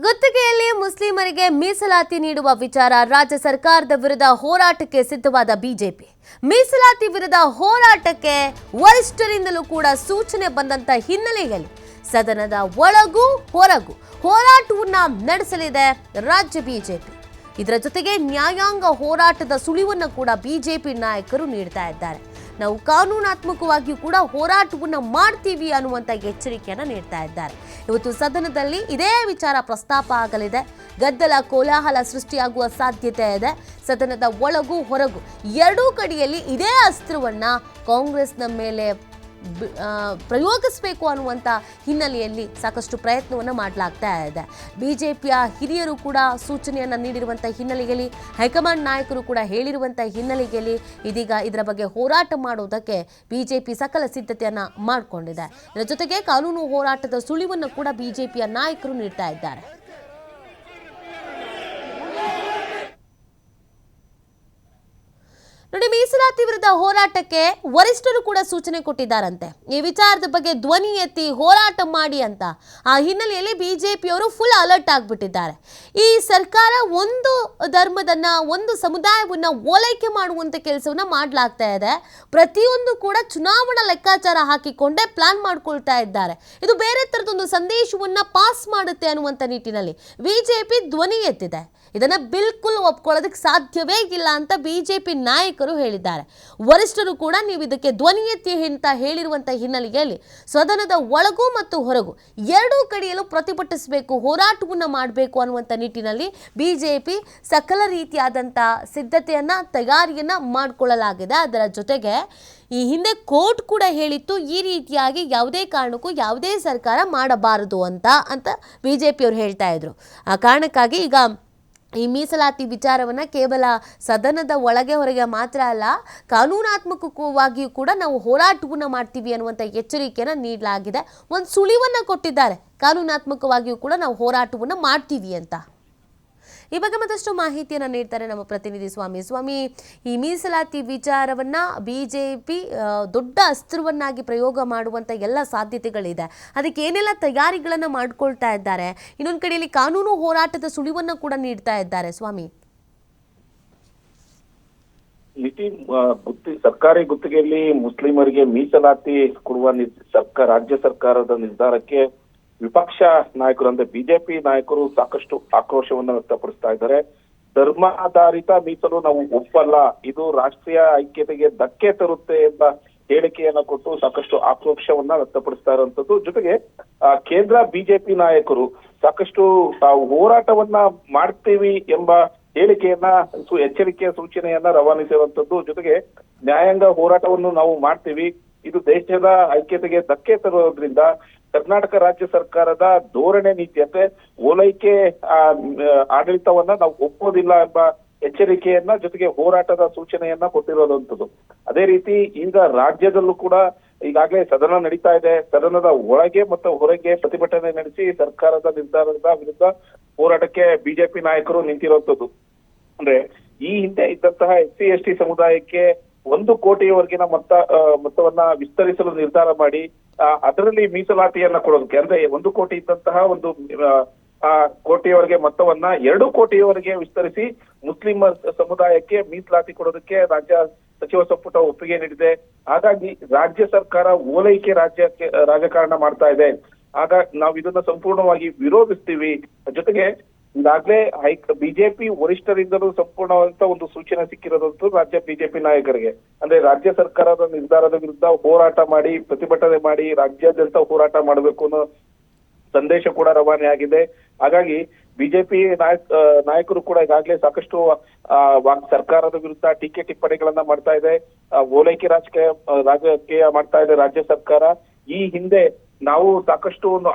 ಗುತ್ತಿಗೆಯಲ್ಲಿ ಮುಸ್ಲಿಮರಿಗೆ ಮೀಸಲಾತಿ ನೀಡುವ ವಿಚಾರ ರಾಜ್ಯ ಸರ್ಕಾರದ ವಿರುದ್ಧ ಹೋರಾಟಕ್ಕೆ ಸಿದ್ಧವಾದ ಬಿಜೆಪಿ. ಮೀಸಲಾತಿ ವಿರುದ್ಧ ಹೋರಾಟಕ್ಕೆ ವರಿಷ್ಠರಿಂದಲೂ ಕೂಡ ಸೂಚನೆ ಬಂದಂತ ಹಿನ್ನೆಲೆಯಲ್ಲಿ ಸದನದ ಒಳಗೂ ಹೊರಗೂ ಹೋರಾಟವನ್ನ ನಡೆಸಲಿದೆ ರಾಜ್ಯ ಬಿಜೆಪಿ. ಇದರ ಜೊತೆಗೆ ನ್ಯಾಯಾಂಗ ಹೋರಾಟದ ಸುಳಿವನ್ನು ಕೂಡ ಬಿಜೆಪಿ ನಾಯಕರು ನೀಡ್ತಾ ಇದ್ದಾರೆ. ನಾವು ಕಾನೂನಾತ್ಮಕವಾಗಿಯೂ ಕೂಡ ಹೋರಾಟವನ್ನು ಮಾಡ್ತೀವಿ ಅನ್ನುವಂಥ ಎಚ್ಚರಿಕೆಯನ್ನು ನೀಡ್ತಾ ಇದ್ದಾರೆ. ಇವತ್ತು ಸದನದಲ್ಲಿ ಇದೇ ವಿಚಾರ ಪ್ರಸ್ತಾಪ ಆಗಲಿದೆ. ಗದ್ದಲ ಕೋಲಾಹಲ ಸೃಷ್ಟಿಯಾಗುವ ಸಾಧ್ಯತೆ ಇದೆ. ಸದನದ ಒಳಗೂ ಹೊರಗೂ ಎರಡೂ ಕಡೆಯಲ್ಲಿ ಇದೇ ಅಸ್ತ್ರವನ್ನ ಕಾಂಗ್ರೆಸ್ನ ಮೇಲೆ ಪ್ರಯೋಗಿಸಬೇಕು ಅನ್ನುವಂಥ ಹಿನ್ನೆಲೆಯಲ್ಲಿ ಸಾಕಷ್ಟು ಪ್ರಯತ್ನವನ್ನು ಮಾಡಲಾಗ್ತಾ ಇದೆ. ಬಿಜೆಪಿಯ ಹಿರಿಯರು ಕೂಡ ಸೂಚನೆಯನ್ನು ನೀಡಿರುವಂಥ ಹಿನ್ನೆಲೆಯಲ್ಲಿ, ಹೈಕಮಾಂಡ್ ನಾಯಕರು ಕೂಡ ಹೇಳಿರುವಂಥ ಹಿನ್ನೆಲೆಯಲ್ಲಿ ಇದೀಗ ಇದರ ಬಗ್ಗೆ ಹೋರಾಟ ಮಾಡುವುದಕ್ಕೆ ಬಿಜೆಪಿ ಸಕಲ ಸಿದ್ಧತೆಯನ್ನು ಮಾಡಿಕೊಂಡಿದೆ. ಇದರ ಜೊತೆಗೆ ಕಾನೂನು ಹೋರಾಟದ ಸುಳಿವನ್ನು ಕೂಡ ಬಿಜೆಪಿಯ ನಾಯಕರು ನೀಡ್ತಾ ಇದ್ದಾರೆ. ನೋಡಿ, ಮೀಸಲಾತಿ ವಿರುದ್ಧ ಹೋರಾಟಕ್ಕೆ ವರಿಷ್ಠರು ಕೂಡ ಸೂಚನೆ ಕೊಟ್ಟಿದ್ದಾರಂತೆ. ಈ ವಿಚಾರದ ಬಗ್ಗೆ ಧ್ವನಿ ಎತ್ತಿ ಹೋರಾಟ ಮಾಡಿ ಅಂತ. ಆ ಹಿನ್ನೆಲೆಯಲ್ಲಿ ಬಿಜೆಪಿಯವರು ಫುಲ್ ಅಲರ್ಟ್ ಆಗಿಬಿಟ್ಟಿದ್ದಾರೆ. ಈ ಸರ್ಕಾರ ಒಂದು ಧರ್ಮದನ್ನ, ಒಂದು ಸಮುದಾಯವನ್ನ ಓಲೈಕೆ ಮಾಡುವಂತ ಕೆಲಸವನ್ನ ಮಾಡಲಾಗ್ತಾ ಇದೆ. ಪ್ರತಿಯೊಂದು ಕೂಡ ಚುನಾವಣಾ ಲೆಕ್ಕಾಚಾರ ಹಾಕಿಕೊಂಡೇ ಪ್ಲಾನ್ ಮಾಡ್ಕೊಳ್ತಾ ಇದ್ದಾರೆ. ಇದು ಬೇರೆ ತರದೊಂದು ಸಂದೇಶವನ್ನ ಪಾಸ್ ಮಾಡುತ್ತೆ ಅನ್ನುವಂಥ ನಿಟ್ಟಿನಲ್ಲಿ ಬಿಜೆಪಿ ಧ್ವನಿ ಎತ್ತಿದೆ. ಇದನ್ನ ಬಿಲ್ಕುಲ್ ಒಪ್ಕೊಳ್ಳೋದಕ್ಕೆ ಸಾಧ್ಯವೇ ಇಲ್ಲ ಅಂತ ಬಿಜೆಪಿ ನಾಯಕರು ಹೇಳಿದ್ದಾರೆ. ವರಿಷ್ಠರು ಕೂಡ ನೀವು ಇದಕ್ಕೆ ಧ್ವನಿ ಎತ್ತಿ ಅಂತ ಹೇಳಿರುವಂಥ ಹಿನ್ನೆಲೆಯಲ್ಲಿ ಸದನದ ಒಳಗೂ ಮತ್ತು ಹೊರಗೂ ಎರಡೂ ಕಡೆಯಲ್ಲೂ ಪ್ರತಿಭಟಿಸಬೇಕು, ಹೋರಾಟವನ್ನು ಮಾಡಬೇಕು ಅನ್ನುವಂಥ ನಿಟ್ಟಿನಲ್ಲಿ ಬಿಜೆಪಿ ಸಕಲ ರೀತಿಯಾದಂಥ ಸಿದ್ಧತೆಯನ್ನ, ತಯಾರಿಯನ್ನ ಮಾಡಿಕೊಳ್ಳಲಾಗಿದೆ. ಅದರ ಜೊತೆಗೆ ಈ ಹಿಂದೆ ಕೋರ್ಟ್ ಕೂಡ ಹೇಳಿತ್ತು, ಈ ರೀತಿಯಾಗಿ ಯಾವುದೇ ಕಾರಣಕ್ಕೂ ಯಾವುದೇ ಸರ್ಕಾರ ಮಾಡಬಾರದು ಅಂತ ಬಿಜೆಪಿಯವರು ಹೇಳ್ತಾ ಇದ್ರು. ಆ ಕಾರಣಕ್ಕಾಗಿ ಈಗ ಈ ಮೀಸಲಾತಿ ವಿಚಾರವನ್ನು ಕೇವಲ ಸದನದ ಒಳಗೆ ಹೊರಗೆ ಮಾತ್ರ ಅಲ್ಲ, ಕಾನೂನಾತ್ಮಕವಾಗಿಯೂ ಕೂಡ ನಾವು ಹೋರಾಟವನ್ನು ಮಾಡ್ತೀವಿ ಅನ್ನುವಂಥ ಎಚ್ಚರಿಕೆಯನ್ನು ನೀಡಲಾಗಿದೆ. ಒಂದು ಸುಳಿವನ್ನು ಕೊಟ್ಟಿದ್ದಾರೆ, ಕಾನೂನಾತ್ಮಕವಾಗಿಯೂ ಕೂಡ ನಾವು ಹೋರಾಟವನ್ನು ಮಾಡ್ತೀವಿ ಅಂತ. ಈ ಬಗ್ಗೆ ಮತ್ತಷ್ಟು ಮಾಹಿತಿಯನ್ನು ನೀಡ್ತಾರೆ ನಮ್ಮ ಪ್ರತಿನಿಧಿ ಸ್ವಾಮಿ. ಈ ಮೀಸಲಾತಿ ವಿಚಾರವನ್ನ ಬಿಜೆಪಿ ದೊಡ್ಡ ಅಸ್ತ್ರವನ್ನಾಗಿ ಪ್ರಯೋಗ ಮಾಡುವಂತ ಎಲ್ಲ ಸಾಧ್ಯತೆಗಳಿದೆ. ಅದಕ್ಕೆ ಏನೆಲ್ಲ ತಯಾರಿಗಳನ್ನು ಮಾಡ್ಕೊಳ್ತಾ ಇದ್ದಾರೆ, ಇನ್ನೊಂದು ಕಡೆಯಲ್ಲಿ ಕಾನೂನು ಹೋರಾಟದ ಸುಳಿವನ್ನು ಕೂಡ ನೀಡ್ತಾ ಇದ್ದಾರೆ. ಸ್ವಾಮಿ, ಸರ್ಕಾರಿ ಗುತ್ತಿಗೆಯಲ್ಲಿ ಮುಸ್ಲಿಮರಿಗೆ ಮೀಸಲಾತಿ ಕೊಡುವ ರಾಜ್ಯ ಸರ್ಕಾರದ ನಿರ್ಧಾರಕ್ಕೆ ವಿಪಕ್ಷ ನಾಯಕರು ಅಂದ್ರೆ ಬಿಜೆಪಿ ನಾಯಕರು ಸಾಕಷ್ಟು ಆಕ್ರೋಶವನ್ನ ವ್ಯಕ್ತಪಡಿಸ್ತಾ ಇದ್ದಾರೆ. ಧರ್ಮಾಧಾರಿತ ಮೀಸಲು ನಾವು ಒಪ್ಪಲ್ಲ, ಇದು ರಾಷ್ಟ್ರೀಯ ಐಕ್ಯತೆಗೆ ಧಕ್ಕೆ ತರುತ್ತೆ ಎಂಬ ಹೇಳಿಕೆಯನ್ನ ಕೊಟ್ಟು ಸಾಕಷ್ಟು ಆಕ್ರೋಶವನ್ನ ವ್ಯಕ್ತಪಡಿಸ್ತಾ ಇರುವಂತದ್ದು. ಜೊತೆಗೆ ಕೇಂದ್ರ ಬಿಜೆಪಿ ನಾಯಕರು ಸಾಕಷ್ಟು ತಾವು ಹೋರಾಟವನ್ನ ಮಾಡ್ತೀವಿ ಎಂಬ ಹೇಳಿಕೆಯನ್ನ, ಎಚ್ಚರಿಕೆಯ ಸೂಚನೆಯನ್ನ ರವಾನಿಸಿರುವಂತದ್ದು. ಜೊತೆಗೆ ನ್ಯಾಯಾಂಗ ಹೋರಾಟವನ್ನು ನಾವು ಮಾಡ್ತೀವಿ, ಇದು ದೇಶದ ಐಕ್ಯತೆಗೆ ಧಕ್ಕೆ ತರುವುದರಿಂದ ಕರ್ನಾಟಕ ರಾಜ್ಯ ಸರ್ಕಾರದ ಧೋರಣೆ ನೀತಿಯಂತೆ ಓಲೈಕೆ ಆಡಳಿತವನ್ನ ನಾವು ಒಪ್ಪೋದಿಲ್ಲ ಎಂಬ ಎಚ್ಚರಿಕೆಯನ್ನ, ಜೊತೆಗೆ ಹೋರಾಟದ ಸೂಚನೆಯನ್ನ ಕೊಟ್ಟಿರೋದಂಥದ್ದು. ಅದೇ ರೀತಿ ಈಗ ರಾಜ್ಯದಲ್ಲೂ ಕೂಡ ಈಗಾಗಲೇ ಸದನ ನಡೀತಾ ಇದೆ. ಸದನದ ಒಳಗೆ ಮತ್ತು ಹೊರಗೆ ಪ್ರತಿಭಟನೆ ನಡೆಸಿ ಸರ್ಕಾರದ ನಿರ್ಧಾರದ ವಿರುದ್ಧ ಹೋರಾಟಕ್ಕೆ ಬಿಜೆಪಿ ನಾಯಕರು ನಿಂತಿರುವಂತದ್ದು. ಅಂದ್ರೆ ಈ ಹಿಂದೆ ಇದ್ದಂತಹ SC/ST ಸಮುದಾಯಕ್ಕೆ 1 ಕೋಟಿಯವರೆಗಿನ ಮೊತ್ತವನ್ನ ವಿಸ್ತರಿಸಲು ನಿರ್ಧಾರ ಮಾಡಿ ಅದರಲ್ಲಿ ಮೀಸಲಾತಿಯನ್ನ ಕೊಡೋದಕ್ಕೆ, ಅಂದ್ರೆ 1 ಕೋಟಿ ಇದ್ದಂತಹ 1 ಕೋಟಿಯವರೆಗೆ ಮೊತ್ತವನ್ನ 2 ಕೋಟಿಯವರೆಗೆ ವಿಸ್ತರಿಸಿ ಮುಸ್ಲಿಂ ಸಮುದಾಯಕ್ಕೆ ಮೀಸಲಾತಿ ಕೊಡೋದಕ್ಕೆ ರಾಜ್ಯ ಸಚಿವ ಸಂಪುಟ ಒಪ್ಪಿಗೆ ನೀಡಿದೆ. ಹಾಗಾಗಿ ರಾಜ್ಯ ಸರ್ಕಾರ ಓಲೈಕೆ ರಾಜಕಾರಣ ಮಾಡ್ತಾ ಇದೆ. ಆಗ ನಾವು ಇದನ್ನ ಸಂಪೂರ್ಣವಾಗಿ ವಿರೋಧಿಸ್ತೀವಿ. ಜೊತೆಗೆ ಈಗಾಗಲೇ ಬಿಜೆಪಿ ವರಿಷ್ಠರಿಂದಲೂ ಸಂಪೂರ್ಣವಾದಂತ ಒಂದು ಸೂಚನೆ ಸಿಕ್ಕಿರೋದಂತೂ ರಾಜ್ಯ ಬಿಜೆಪಿ ನಾಯಕರಿಗೆ. ಅಂದ್ರೆ ರಾಜ್ಯ ಸರ್ಕಾರದ ನಿರ್ಧಾರದ ವಿರುದ್ಧ ಹೋರಾಟ ಮಾಡಿ, ಪ್ರತಿಭಟನೆ ಮಾಡಿ, ರಾಜ್ಯಾದ್ಯಂತ ಹೋರಾಟ ಮಾಡಬೇಕು ಅನ್ನೋ ಸಂದೇಶ ಕೂಡ ರವಾನೆ ಆಗಿದೆ. ಹಾಗಾಗಿ ಬಿಜೆಪಿ ನಾಯಕರು ಕೂಡ ಈಗಾಗಲೇ ಸಾಕಷ್ಟು ಸರ್ಕಾರದ ವಿರುದ್ಧ ಟೀಕೆ ಟಿಪ್ಪಣಿಗಳನ್ನ ಮಾಡ್ತಾ ಇದೆ. ಓಲೈಕೆ ರಾಜಕೀಯ ಮಾಡ್ತಾ ಇದೆ ರಾಜ್ಯ ಸರ್ಕಾರ. ಈ ಹಿಂದೆ ನಾವು ಸಾಕಷ್ಟು ಒಂದು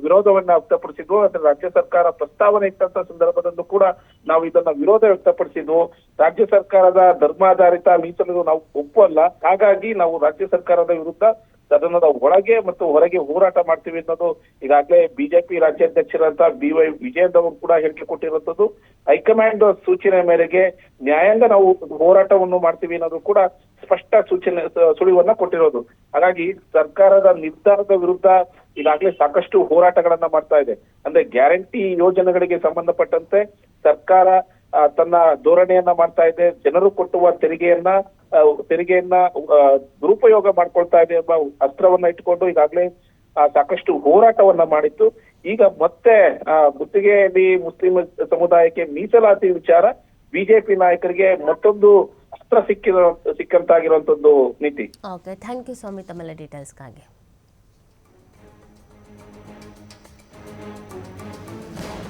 ವಿರೋಧವನ್ನ ವ್ಯಕ್ತಪಡಿಸಿದ್ವು. ಅಂದ್ರೆ ರಾಜ್ಯ ಸರ್ಕಾರ ಪ್ರಸ್ತಾವನೆ ಇಟ್ಟಂತ ಸಂದರ್ಭದಲ್ಲೂ ಕೂಡ ನಾವು ಇದನ್ನ ವಿರೋಧ ವ್ಯಕ್ತಪಡಿಸಿದ್ವು. ರಾಜ್ಯ ಸರ್ಕಾರದ ಧರ್ಮಾಧಾರಿತ ಮೀಸಲು ನಾವು ಒಪ್ಪಲ್ಲ, ಹಾಗಾಗಿ ನಾವು ರಾಜ್ಯ ಸರ್ಕಾರದ ವಿರುದ್ಧ ಸದನದ ಒಳಗೆ ಮತ್ತು ಹೊರಗೆ ಹೋರಾಟ ಮಾಡ್ತೀವಿ ಅನ್ನೋದು ಈಗಾಗಲೇ ಬಿಜೆಪಿ ರಾಜ್ಯಾಧ್ಯಕ್ಷರಂತ BY ವಿಜಯೇಂದ್ರ ಅವರು ಕೂಡ ಹೇಳಿಕೆ ಕೊಟ್ಟಿರುವಂತದ್ದು. ಹೈಕಮಾಂಡ್ ಸೂಚನೆ ಮೇರೆಗೆ ನ್ಯಾಯಾಂಗ ನಾವು ಹೋರಾಟವನ್ನು ಮಾಡ್ತೀವಿ ಅನ್ನೋದು ಕೂಡ ಸ್ಪಷ್ಟ ಸುಳಿವನ್ನ ಕೊಟ್ಟಿರೋದು. ಹಾಗಾಗಿ ಸರ್ಕಾರದ ನಿರ್ಧಾರದ ವಿರುದ್ಧ ಈಗಾಗಲೇ ಸಾಕಷ್ಟು ಹೋರಾಟಗಳನ್ನ ಮಾಡ್ತಾ ಇದೆ. ಅಂದ್ರೆ ಗ್ಯಾರಂಟಿ ಯೋಜನೆಗಳಿಗೆ ಸಂಬಂಧಪಟ್ಟಂತೆ ಸರ್ಕಾರ ತನ್ನ ಧೋರಣೆಯನ್ನ ಮಾಡ್ತಾ ಇದೆ. ಜನರು ಕೊಟ್ಟುವ ತೆರಿಗೆಯನ್ನ ದುರುಪಯೋಗ ಮಾಡ್ಕೊಳ್ತಾ ಇದೆ ಎಂಬ ಅಸ್ತ್ರವನ್ನ ಇಟ್ಕೊಂಡು ಈಗಾಗಲೇ ಸಾಕಷ್ಟು ಹೋರಾಟವನ್ನ ಮಾಡಿತ್ತು. ಈಗ ಮತ್ತೆ ಗುತ್ತಿಗೆಯಲ್ಲಿ ಮುಸ್ಲಿಂ ಸಮುದಾಯಕ್ಕೆ ಮೀಸಲಾತಿ ವಿಚಾರ ಬಿಜೆಪಿ ನಾಯಕರಿಗೆ ಮತ್ತೊಂದು ಅಸ್ತ್ರ ಸಿಕ್ಕಂತಾಗಿರುವಂತದ್ದು ನೀತಿ. ಓಕೆ, ಥ್ಯಾಂಕ್ ಯು ಸ್ವಾಮಿ ತಮ್ಮೆಲ್ಲ ಡೀಟೇಲ್ಸ್ಗಾಗಿ.